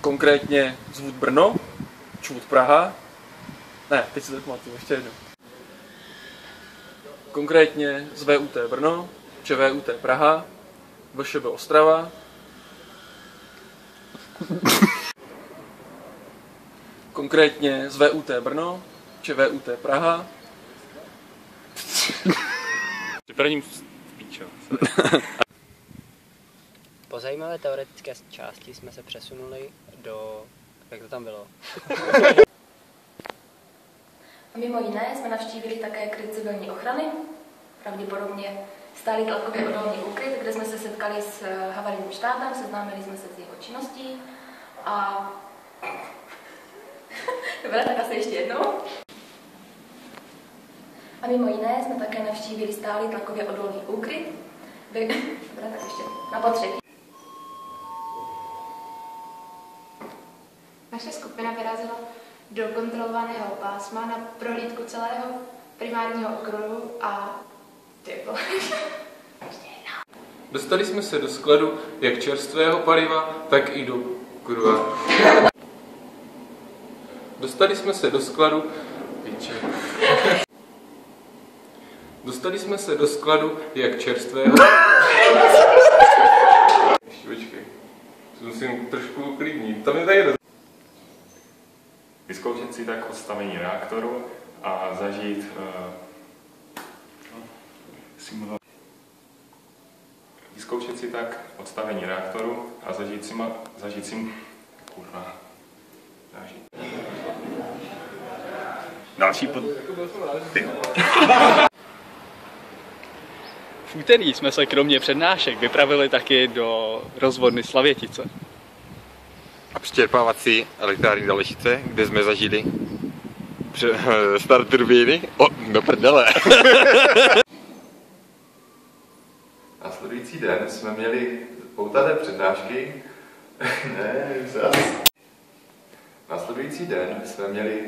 Konkrétně zvůd Brno, čvůd Praha. Ne, teď si to pamatuju, ještě jednou. Konkrétně z VUT Brno, ČVUT Praha, VŠB Ostrava. Konkrétně z VUT Brno, ČVUT Praha. Připravím píčo. Po zajímavé teoretické části jsme se přesunuli do... Jak to tam bylo? A mimo jiné jsme navštívili také kryt civilní ochrany, pravděpodobně stálý tlakově odolný úkryt, kde jsme se setkali s havarijním štábem, seznámili jsme se s jeho činností a... Dobrá, tak asi ještě jednou. A mimo jiné jsme také navštívili stálý tlakově odolný úkryt. Dobrá, tak ještě na potřetí. Naše skupina vyrazila do kontrolovaného pásma na prohlídku celého primárního okruhu a Dostali jsme se do skladu jak čerstvého paliva, tak i do kurva. Dostali jsme se do skladu... Dostali jsme se do skladu jak čerstvého... Ještě počkej. Musím trošku uklidnit. To mi tady Vyzkoušet si tak odstavení reaktoru a zažít simulaci. Vyzkoušet si tak odstavení reaktoru a zažít Další pod... V úterý jsme se kromě přednášek vypravili taky do rozvodny Slavětice. A přečerpávací elektrárny Dalešice, kde jsme zažili start turbíny. Do prdele. Následující den jsme měli poutaté přednášky. Následující den jsme měli